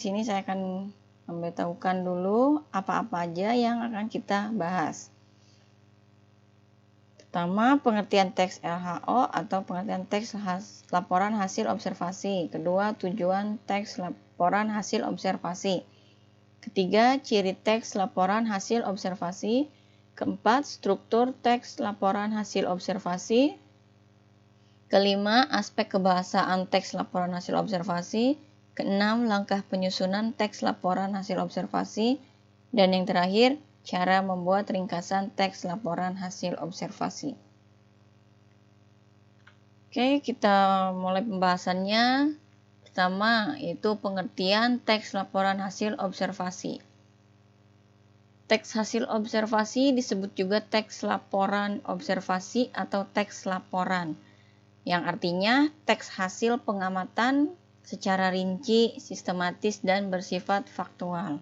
sini saya akan memberitahukan dulu apa-apa aja yang akan kita bahas. Pertama, pengertian teks LHO atau pengertian teks laporan hasil observasi. Kedua, tujuan teks laporan hasil observasi. Ketiga, ciri teks laporan hasil observasi. Keempat, struktur teks laporan hasil observasi. Kelima, aspek kebahasaan teks laporan hasil observasi. Keenam, langkah penyusunan teks laporan hasil observasi. Dan yang terakhir, cara membuat ringkasan teks laporan hasil observasi. Oke, kita mulai pembahasannya. Pertama, yaitu pengertian teks laporan hasil observasi. Teks hasil observasi disebut juga teks laporan observasi atau teks laporan, yang artinya teks hasil pengamatan secara rinci, sistematis, dan bersifat faktual.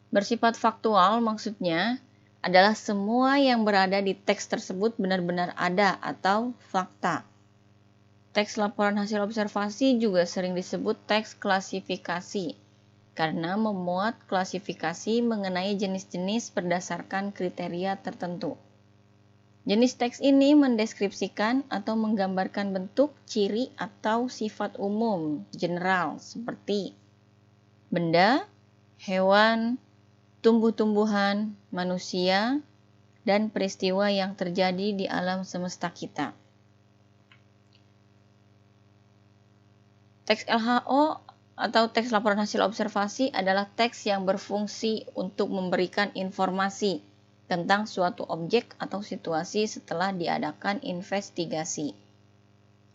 Bersifat faktual maksudnya adalah semua yang berada di teks tersebut benar-benar ada atau fakta. Teks laporan hasil observasi juga sering disebut teks klasifikasi, karena memuat klasifikasi mengenai jenis-jenis berdasarkan kriteria tertentu. Jenis teks ini mendeskripsikan atau menggambarkan bentuk, ciri, atau sifat umum, general, seperti benda, hewan, tumbuh-tumbuhan, manusia, dan peristiwa yang terjadi di alam semesta kita. Teks LHO atau teks laporan hasil observasi adalah teks yang berfungsi untuk memberikan informasi tentang suatu objek atau situasi setelah diadakan investigasi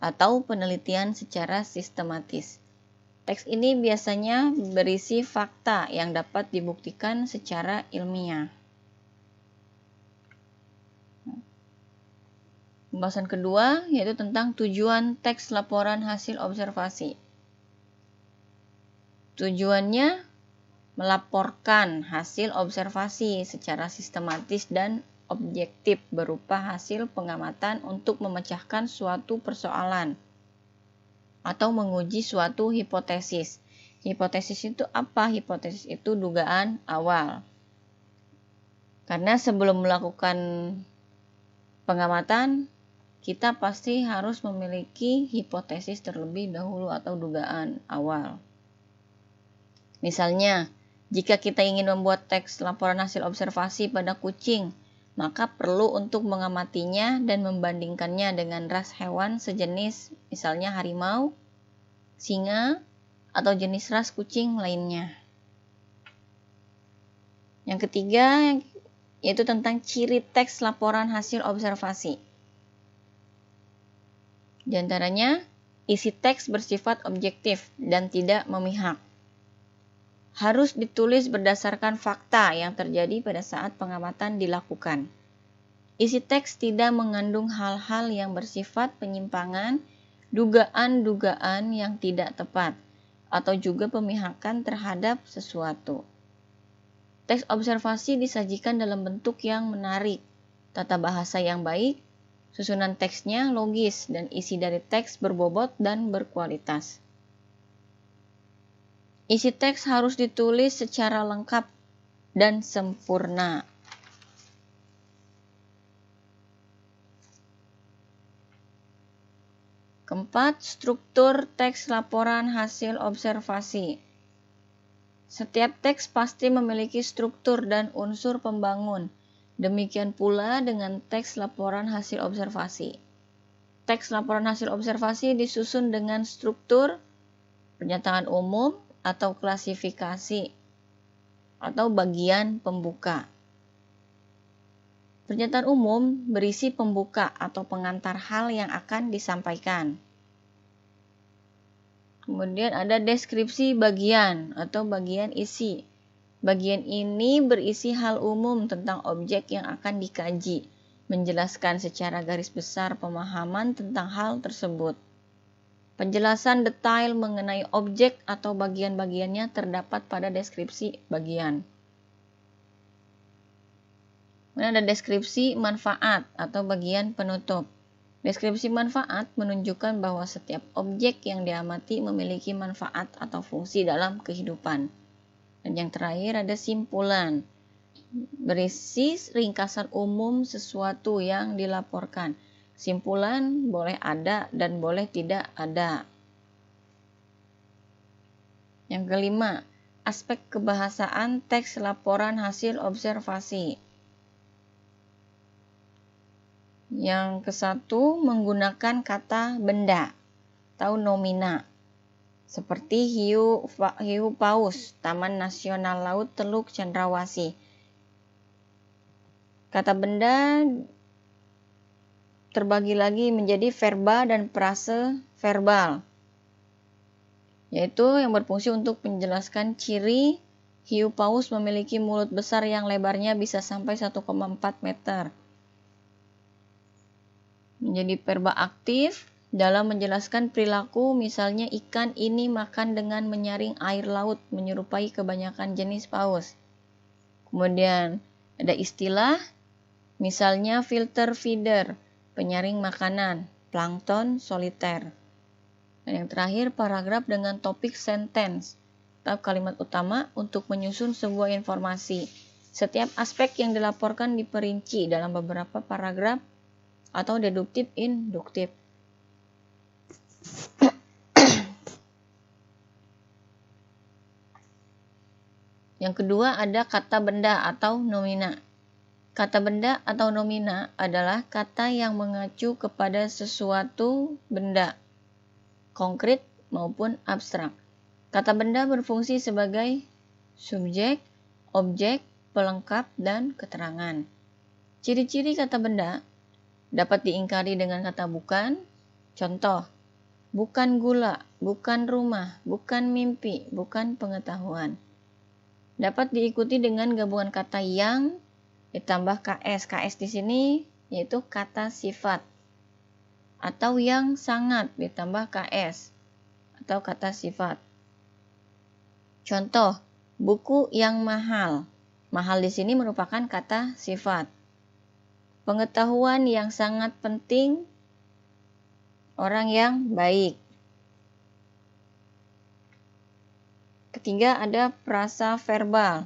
atau penelitian secara sistematis. Teks ini biasanya berisi fakta yang dapat dibuktikan secara ilmiah. Pembahasan kedua yaitu tentang tujuan teks laporan hasil observasi. Tujuannya melaporkan hasil observasi secara sistematis dan objektif berupa hasil pengamatan untuk memecahkan suatu persoalan atau menguji suatu hipotesis. Hipotesis itu apa? Hipotesis itu dugaan awal. Karena sebelum melakukan pengamatan, kita pasti harus memiliki hipotesis terlebih dahulu atau dugaan awal. Misalnya, jika kita ingin membuat teks laporan hasil observasi pada kucing, maka perlu untuk mengamatinya dan membandingkannya dengan ras hewan sejenis, misalnya harimau, singa, atau jenis ras kucing lainnya. Yang ketiga, yaitu tentang ciri teks laporan hasil observasi. Di antaranya, isi teks bersifat objektif dan tidak memihak. Harus ditulis berdasarkan fakta yang terjadi pada saat pengamatan dilakukan. Isi teks tidak mengandung hal-hal yang bersifat penyimpangan, dugaan-dugaan yang tidak tepat, atau juga pemihakan terhadap sesuatu. Teks observasi disajikan dalam bentuk yang menarik, tata bahasa yang baik, susunan teksnya logis, dan isi dari teks berbobot dan berkualitas. Isi teks harus ditulis secara lengkap dan sempurna. Keempat, struktur teks laporan hasil observasi. Setiap teks pasti memiliki struktur dan unsur pembangun. Demikian pula dengan teks laporan hasil observasi. Teks laporan hasil observasi disusun dengan struktur pernyataan umum atau klasifikasi atau bagian pembuka. Pernyataan umum berisi pembuka atau pengantar hal yang akan disampaikan. Kemudian ada deskripsi bagian atau bagian isi. Bagian ini berisi hal umum tentang objek yang akan dikaji, menjelaskan secara garis besar pemahaman tentang hal tersebut. Penjelasan detail mengenai objek atau bagian-bagiannya terdapat pada deskripsi bagian. Kemudian ada deskripsi manfaat atau bagian penutup. Deskripsi manfaat menunjukkan bahwa setiap objek yang diamati memiliki manfaat atau fungsi dalam kehidupan. Dan yang terakhir ada simpulan. Berisi ringkasan umum sesuatu yang dilaporkan. Simpulan boleh ada dan boleh tidak ada. Yang kelima, aspek kebahasaan teks laporan hasil observasi. Yang ke-1, menggunakan kata benda atau nomina. Seperti hiu paus, Taman Nasional Laut Teluk Cendrawasih. Kata benda terbagi lagi menjadi verba dan prase verbal, yaitu yang berfungsi untuk menjelaskan ciri hiu paus memiliki mulut besar yang lebarnya bisa sampai 1,4 meter. Menjadi verba aktif dalam menjelaskan perilaku, misalnya ikan ini makan dengan menyaring air laut menyerupai kebanyakan jenis paus. Kemudian ada istilah, misalnya filter feeder, penyaring makanan, plankton soliter. Dan yang terakhir, paragraf dengan topik sentence atau kalimat utama untuk menyusun sebuah informasi. Setiap aspek yang dilaporkan diperinci dalam beberapa paragraf atau deduktif induktif. Yang kedua ada kata benda atau nomina. Kata benda atau nomina adalah kata yang mengacu kepada sesuatu benda, konkret maupun abstrak. Kata benda berfungsi sebagai subjek, objek, pelengkap, dan keterangan. Ciri-ciri kata benda dapat diingkari dengan kata bukan. Contoh, bukan gula, bukan rumah, bukan mimpi, bukan pengetahuan. Dapat diikuti dengan gabungan kata yang ditambah KS. KS di sini yaitu kata sifat. Atau yang sangat ditambah KS atau kata sifat. Contoh, buku yang mahal. Mahal di sini merupakan kata sifat. Pengetahuan yang sangat penting, orang yang baik. Ketiga ada frasa verbal.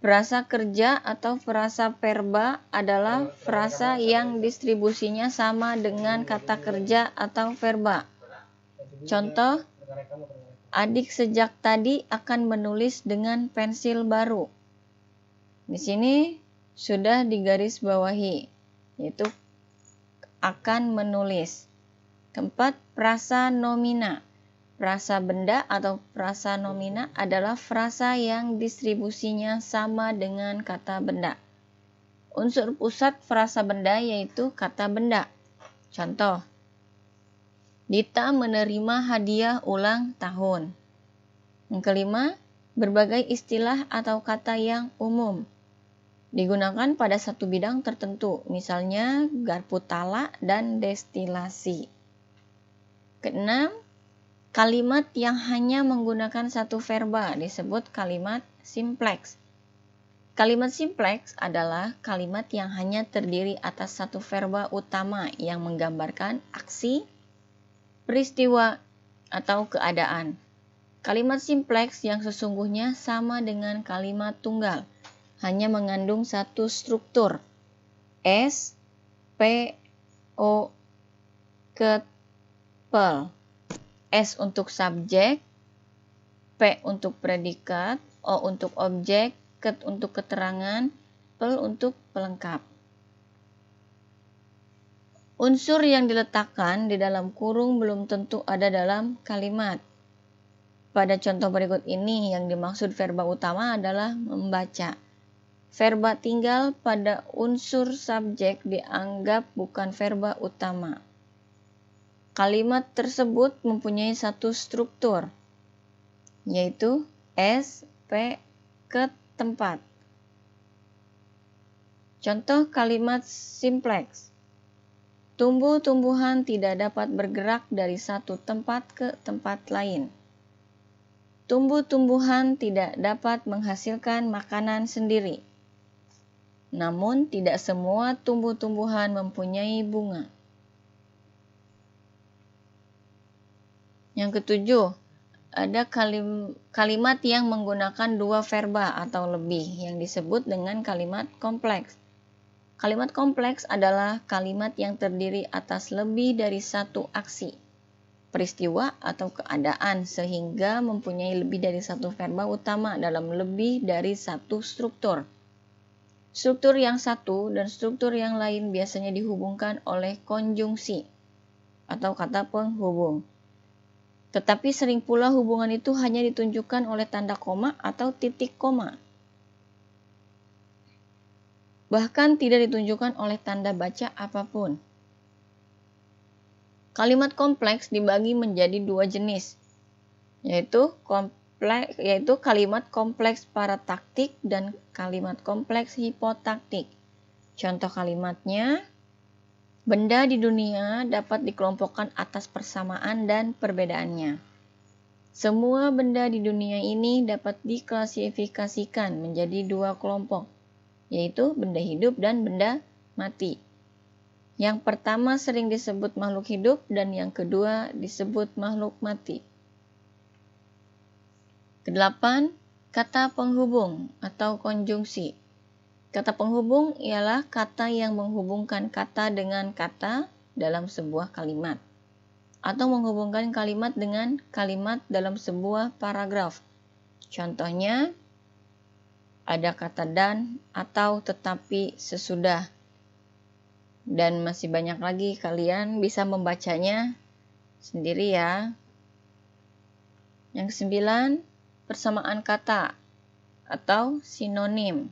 Frasa kerja atau frasa verba adalah frasa yang distribusinya sama dengan kata kerja atau verba. Contoh, adik sejak tadi akan menulis dengan pensil baru. Di sini sudah digarisbawahi, yaitu akan menulis. Keempat, frasa nomina. Frasa benda atau frasa nomina adalah frasa yang distribusinya sama dengan kata benda. Unsur pusat frasa benda yaitu kata benda. Contoh, Dita menerima hadiah ulang tahun. Yang kelima, berbagai istilah atau kata yang umum. Digunakan pada satu bidang tertentu, misalnya garpu tala dan destilasi. Keenam, kalimat yang hanya menggunakan satu verba disebut kalimat simpleks. Kalimat simpleks adalah kalimat yang hanya terdiri atas satu verba utama yang menggambarkan aksi, peristiwa, atau keadaan. Kalimat simpleks yang sesungguhnya sama dengan kalimat tunggal, hanya mengandung satu struktur, S, P, O, pel. S untuk subjek, P untuk predikat, O untuk objek, ket untuk keterangan, pel untuk pelengkap. Unsur yang diletakkan di dalam kurung belum tentu ada dalam kalimat. Pada contoh berikut ini yang dimaksud verba utama adalah membaca. Verba tinggal pada unsur subjek dianggap bukan verba utama. Kalimat tersebut mempunyai satu struktur, yaitu S, P, ke tempat. Contoh kalimat simpleks. Tumbuh-tumbuhan tidak dapat bergerak dari satu tempat ke tempat lain. Tumbuh-tumbuhan tidak dapat menghasilkan makanan sendiri. namun tidak semua tumbuh-tumbuhan mempunyai bunga. Yang ketujuh, ada kalimat yang menggunakan dua verba atau lebih yang disebut dengan kalimat kompleks. Kalimat kompleks adalah kalimat yang terdiri atas lebih dari satu aksi, peristiwa atau keadaan sehingga mempunyai lebih dari satu verba utama dalam lebih dari satu struktur. Struktur yang satu dan struktur yang lain biasanya dihubungkan oleh konjungsi atau kata penghubung. Tetapi sering pula hubungan itu hanya ditunjukkan oleh tanda koma atau titik koma. Bahkan tidak ditunjukkan oleh tanda baca apapun. Kalimat kompleks dibagi menjadi dua jenis, yaitu kalimat kompleks parataktik dan kalimat kompleks hipotaktik. Contoh kalimatnya, benda di dunia dapat dikelompokkan atas persamaan dan perbedaannya. Semua benda di dunia ini dapat diklasifikasikan menjadi dua kelompok, yaitu benda hidup dan benda mati. Yang pertama sering disebut makhluk hidup dan yang kedua disebut makhluk mati. Kedelapan, kata penghubung atau konjungsi. Kata penghubung ialah kata yang menghubungkan kata dengan kata dalam sebuah kalimat, atau menghubungkan kalimat dengan kalimat dalam sebuah paragraf. Contohnya, ada kata dan atau tetapi sesudah. Dan masih banyak lagi, kalian bisa membacanya sendiri ya. Yang kesembilan, persamaan kata atau sinonim.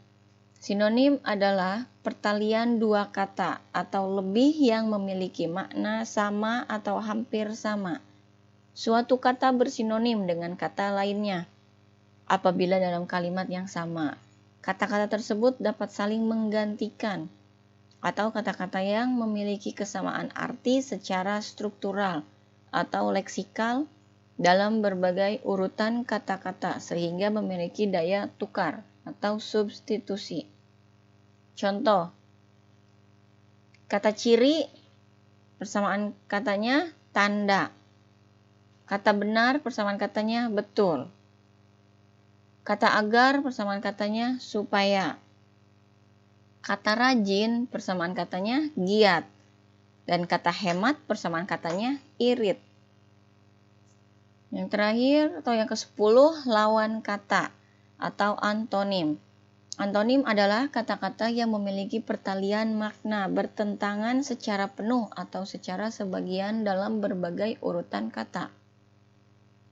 Sinonim adalah pertalian dua kata atau lebih yang memiliki makna sama atau hampir sama. Suatu kata bersinonim dengan kata lainnya apabila dalam kalimat yang sama. Kata-kata tersebut dapat saling menggantikan atau kata-kata yang memiliki kesamaan arti secara struktural atau leksikal dalam berbagai urutan kata-kata sehingga memiliki daya tukar atau substitusi. Contoh, kata ciri persamaan katanya tanda. Kata benar persamaan katanya betul. Kata agar persamaan katanya supaya. Kata rajin persamaan katanya giat. Dan kata hemat persamaan katanya irit. Yang terakhir atau yang ke-10, lawan kata atau antonim. Antonim adalah kata-kata yang memiliki pertalian makna bertentangan secara penuh atau secara sebagian dalam berbagai urutan kata.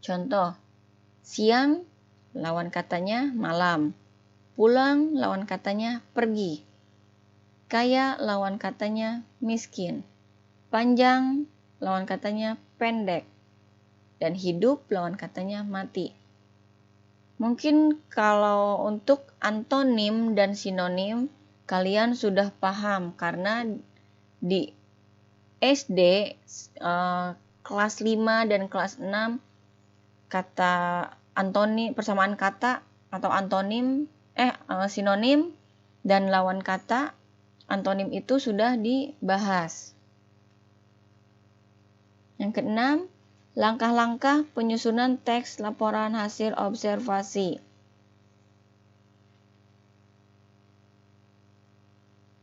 Contoh, siang lawan katanya malam, pulang lawan katanya pergi, kaya lawan katanya miskin, panjang lawan katanya pendek, dan hidup lawan katanya mati. Mungkin kalau untuk antonim dan sinonim kalian sudah paham karena di SD kelas 5 dan kelas 6 kata antonim, persamaan kata atau antonim, sinonim dan lawan kata antonim itu sudah dibahas. Yang keenam, langkah-langkah penyusunan teks laporan hasil observasi.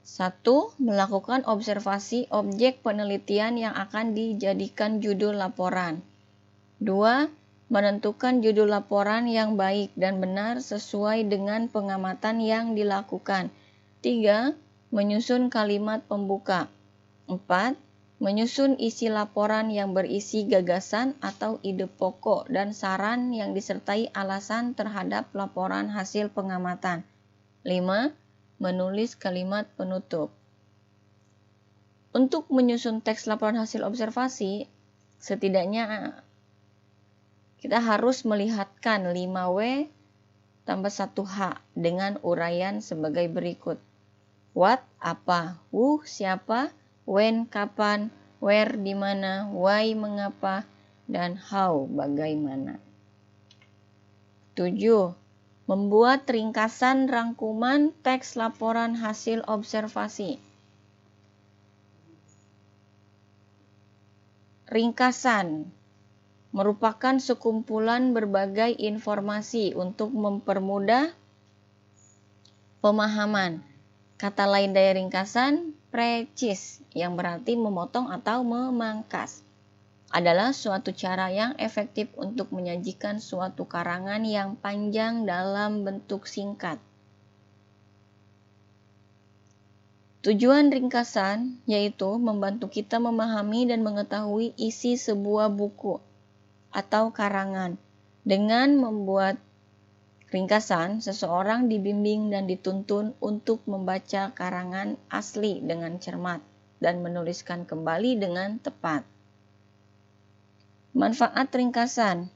1. Melakukan observasi objek penelitian yang akan dijadikan judul laporan. 2. Menentukan judul laporan yang baik dan benar sesuai dengan pengamatan yang dilakukan. 3. Menyusun kalimat pembuka. 4. Menyusun isi laporan yang berisi gagasan atau ide pokok dan saran yang disertai alasan terhadap laporan hasil pengamatan. 5. Menulis kalimat penutup. Untuk menyusun teks laporan hasil observasi, setidaknya kita harus melihatkan 5W tambah 1H dengan uraian sebagai berikut. What, apa, who, siapa, when, kapan, where, di mana, why, mengapa, dan how, bagaimana. 7. Membuat ringkasan rangkuman teks laporan hasil observasi. Ringkasan merupakan sekumpulan berbagai informasi untuk mempermudah pemahaman. Kata lain dari ringkasan, precis, yang berarti memotong atau memangkas, adalah suatu cara yang efektif untuk menyajikan suatu karangan yang panjang dalam bentuk singkat. Tujuan ringkasan yaitu membantu kita memahami dan mengetahui isi sebuah buku atau karangan. Dengan membuat ringkasan, seseorang dibimbing dan dituntun untuk membaca karangan asli dengan cermat dan menuliskan kembali dengan tepat. Manfaat ringkasan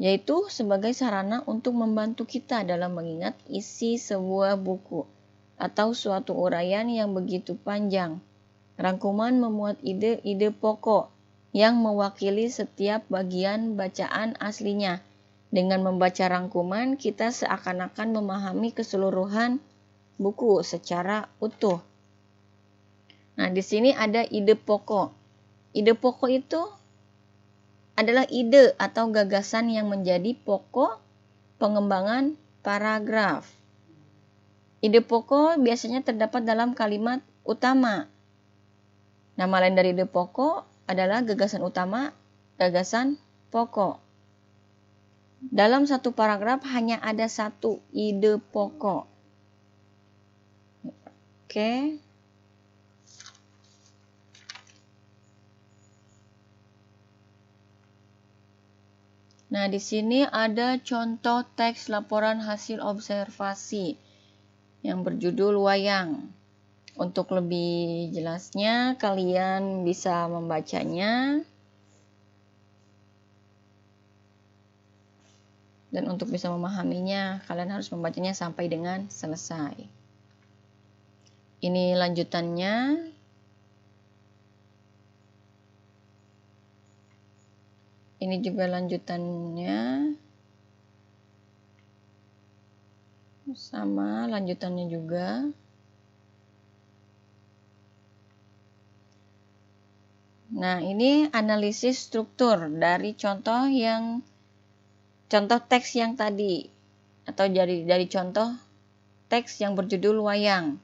yaitu sebagai sarana untuk membantu kita dalam mengingat isi sebuah buku atau suatu uraian yang begitu panjang. Rangkuman memuat ide-ide pokok yang mewakili setiap bagian bacaan aslinya. Dengan membaca rangkuman, kita seakan-akan memahami keseluruhan buku secara utuh. Nah, di sini ada ide pokok. Ide pokok itu adalah ide atau gagasan yang menjadi pokok pengembangan paragraf. Ide pokok biasanya terdapat dalam kalimat utama. Nama lain dari ide pokok adalah gagasan utama, gagasan pokok. Dalam satu paragraf hanya ada satu ide pokok. Oke. Nah, di sini ada contoh teks laporan hasil observasi yang berjudul wayang. Untuk lebih jelasnya, kalian bisa membacanya. Dan untuk bisa memahaminya, kalian harus membacanya sampai dengan selesai. Ini lanjutannya. Ini juga lanjutannya. Sama lanjutannya juga. Nah, ini analisis struktur dari contoh teks yang tadi, atau dari contoh teks yang berjudul wayang,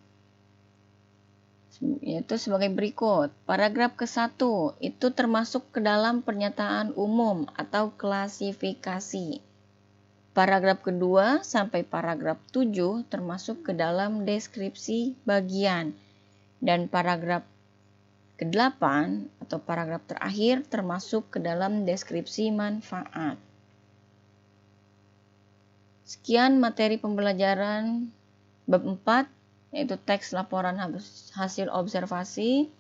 yaitu sebagai berikut. Paragraf ke-1 itu termasuk ke dalam pernyataan umum atau klasifikasi. Paragraf kedua sampai paragraf 7 termasuk ke dalam deskripsi bagian. Dan paragraf ke-8 atau paragraf terakhir termasuk ke dalam deskripsi manfaat. Sekian materi pembelajaran bab 4, yaitu teks laporan hasil observasi.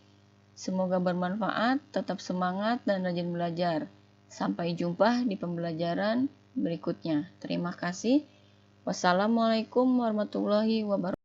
Semoga bermanfaat, tetap semangat dan rajin belajar. Sampai jumpa di pembelajaran berikutnya. Terima kasih. Wassalamualaikum warahmatullahi wabarakatuh.